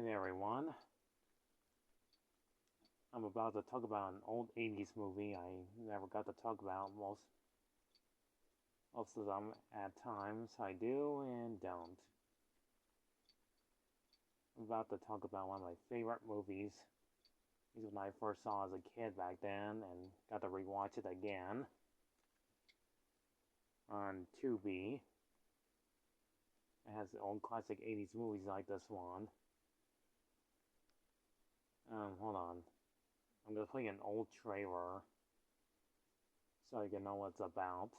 Hey there, everyone. I'm about to talk about an old 80s movie I never got to talk about most of them at times. I do and don't. I'm about to talk about one of my favorite movies. This is when I first saw as a kid back then and got to rewatch it again on Tubi. It has old classic 80s movies like this one. Hold on. I'm gonna play an old trailer so you can know what it's about.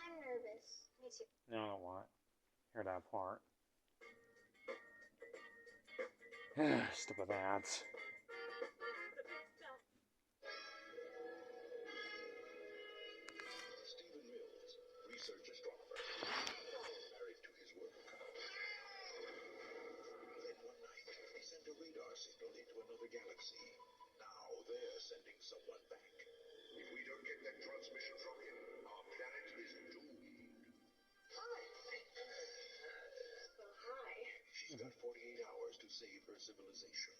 I'm nervous. Me too. No, I don't want to hear that part. Stupid ads. Stephen Mills, research astronomer, married to his work. Then one night, they sent a radar signal into another galaxy. Now they're sending someone back. If we don't get that transmission from him, our planet is doomed. Hi. So hi. She's got 48 hours to save her civilization.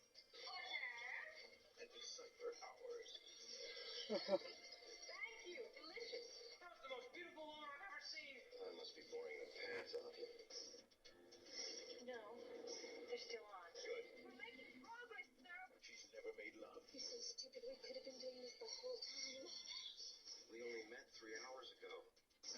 And decipher ours. Thank you. Delicious. That was the most beautiful woman I've ever seen. I must be boring the pants off you. No, they're still on. Good. We're making progress, sir. She's never made love. You're so stupid. We could have been doing this the whole time. We only met 3 hours ago.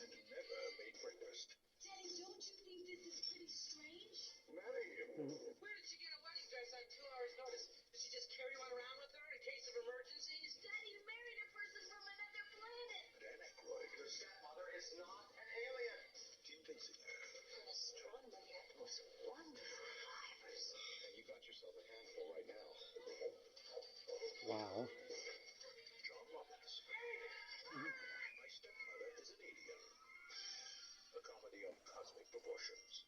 And never made breakfast. Daddy, don't you think this is pretty strange? Marry him. Where did she get a wedding dress on 2 hours' notice? Did she just carry one around with her in case of emergencies? Daddy, you married a person from another planet. Dan Aykroyd. Your stepmother is not an alien. Kim Basinger. An astronomer, you have the most wonderful fibers. And you got yourself a handful right now. Wow. John Robbins. My stepmother is an alien. A comedy of cosmic proportions.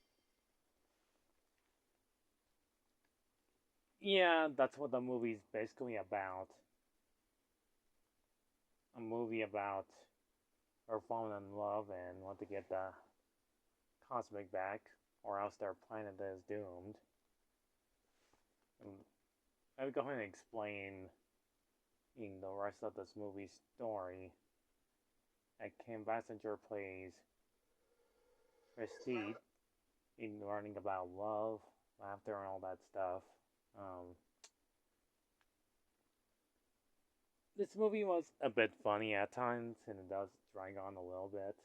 Yeah, that's what the movie's basically about. A movie about her falling in love and want to get the cosmic back, or else their planet is doomed. And I would go ahead and explain the rest of this movie's story. Kim Basinger plays Christine in learning about love, laughter, and all that stuff. This movie was a bit funny at times, and it does drag on a little bit.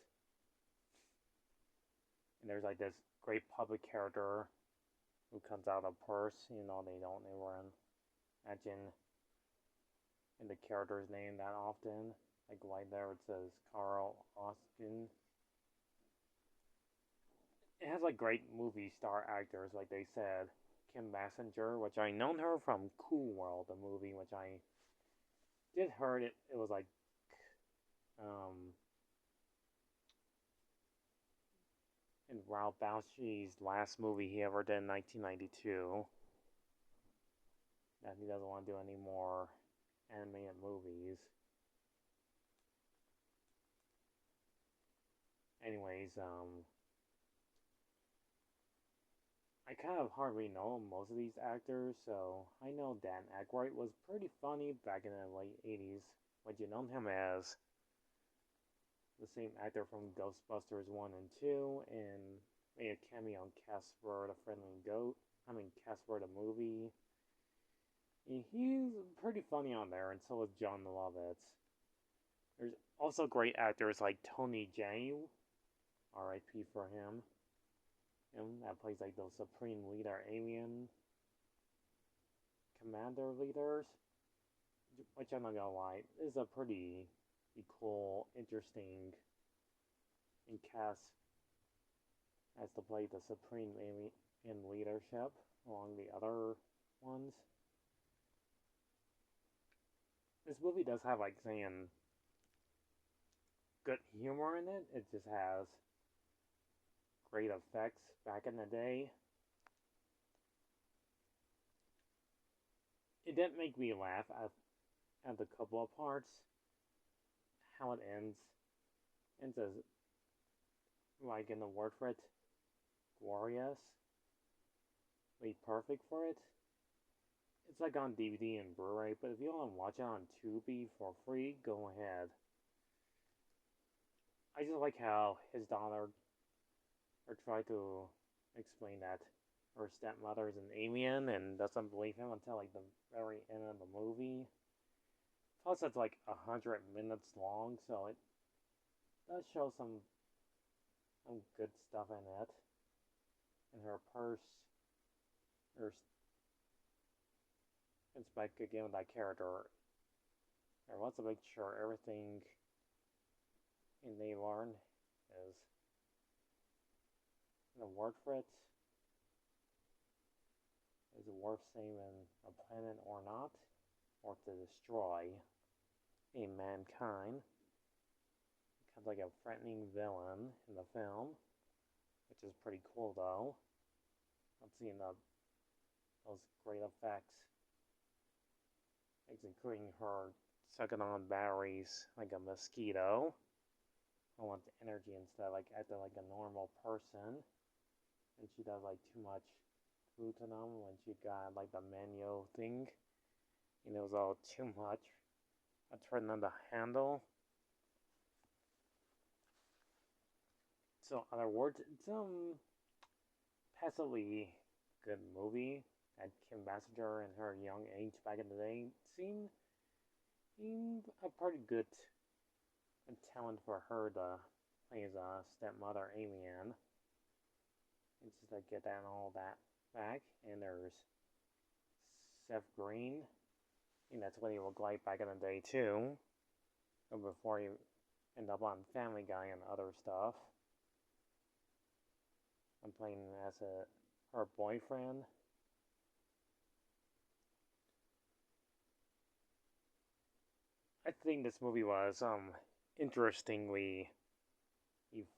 And there's like this great public character who comes out of purse, they don't ever imagine in the character's name that often. Like right there it says Carl Austin. It has like great movie star actors, like they said. Kim Basinger, which I known her from Cool World, the movie, which I did heard it. It was like, in Ralph Bakshi's last movie he ever did in 1992. That he doesn't want to do any more animated movies. Anyways, I kind of hardly know most of these actors, so I know Dan Aykroyd was pretty funny back in the late 80s, but you know him as the same actor from Ghostbusters 1 and 2, and made a cameo on Casper the Friendly Goat. Casper the movie. And he's pretty funny on there, and so is John Lovitz. There's also great actors like Tony Jay, R.I.P. for him. And that plays like those Supreme Leader alien commander leaders. Which I'm not gonna lie, is a pretty cool, interesting cast as to play the Supreme Alien leadership along the other ones. This movie does have like saying good humor in it. It just has great effects back in the day. It didn't make me laugh at the couple of parts. How it ends as like in the word for it, glorious, really perfect for it. It's like on DVD and Blu-ray, but if you want to watch it on Tubi for free, go ahead. I just like how his daughter or tried to explain that her stepmother is an alien and doesn't believe him until like the very end of the movie. Plus, it's like 100 minutes long, so it does show some good stuff in it. And her purse, her it's back again with that character. There wants to make sure everything and they learn is the word for it is it worth saving a planet or not, or to destroy a mankind. Kind of like a threatening villain in the film, which is pretty cool though. I'm seeing those great effects, including her sucking on batteries like a mosquito. I want the energy instead of like acting like a normal person. And she does like too much glutenum when she got like the manual thing. And it was all too much. I turned on the handle. So, other words, it's passively good movie. That Kim Basinger in her young age back in the day seemed a pretty good talent for her to play as a stepmother alien. And just to get that and all that back. And there's Seth Green. And that's what he looked like back in the day too. Before he ended up on Family Guy and other stuff. I'm playing as her boyfriend. I think this movie was interestingly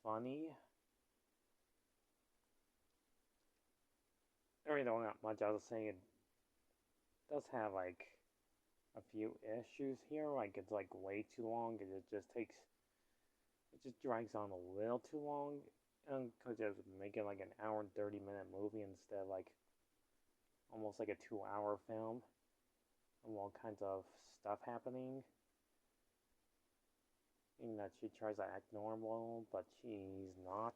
funny. I really don't have much else to say. It does have like a few issues here. Like it's like way too long. It just drags on a little too long. And because it was making like an hour and 30-minute movie instead of like almost like a 2-hour film. And all kinds of stuff happening. In that she tries to act normal, but she's not.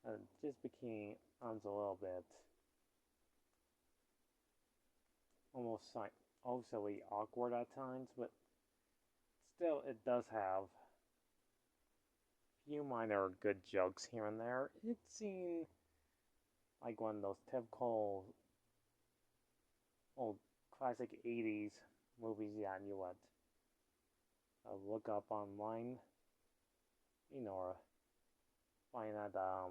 And it just became a little bit almost like also awkward at times, but still it does have few minor good jokes here and there. It seemed like one of those typical old classic 80s movies that you would look up online, or find at a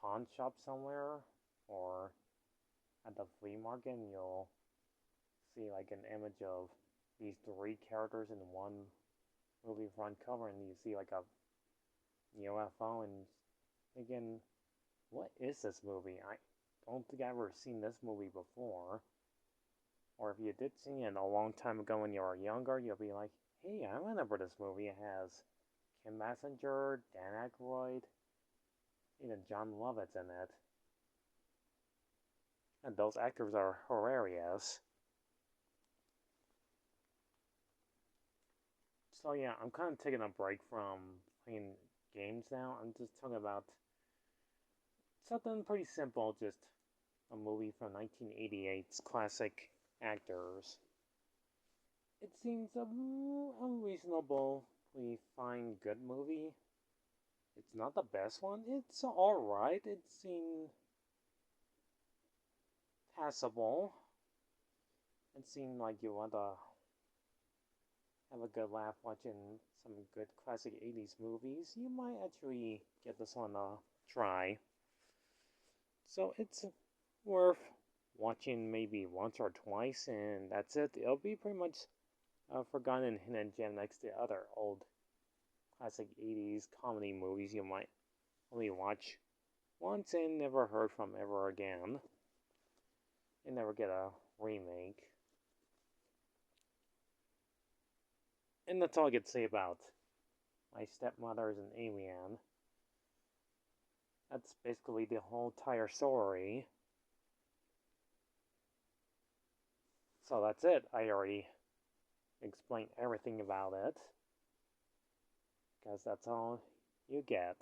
pawn shop somewhere or at the flea market, and you'll see like an image of these three characters in one movie front cover, and you see like a UFO, and thinking, what is this movie? I don't think I've ever seen this movie before. Or if you did see it a long time ago when you were younger, you'll be like, hey, I remember this movie. It has Kim Basinger, Dan Aykroyd, even John Lovett's in it. And those actors are hilarious. So yeah, I'm kind of taking a break from playing games now. I'm just talking about something pretty simple, just a movie from 1988's classic actors. It seems a unreasonably fine, good movie. It's not the best one. It's alright. It seemed passable. It seemed like you want to have a good laugh watching some good classic 80s movies. You might actually get this one a try. So it's worth watching maybe once or twice, and that's it. It'll be pretty much a forgotten hidden gem next to other old classic 80s comedy movies you might only watch once and never heard from ever again, and never get a remake. And that's all I could say about My Stepmother is an Alien. That's basically the whole entire story. So that's it. I already explained everything about it. Because that's all you get.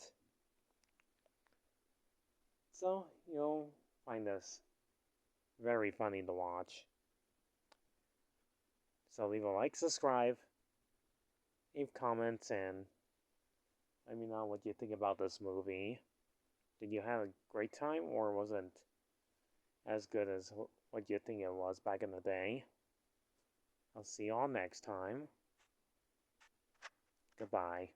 So you'll find this very funny to watch. So leave a like, subscribe, leave comments, and let me know what you think about this movie. Did you have a great time, or wasn't as good as what you think it was back in the day? I'll see you all next time. Goodbye.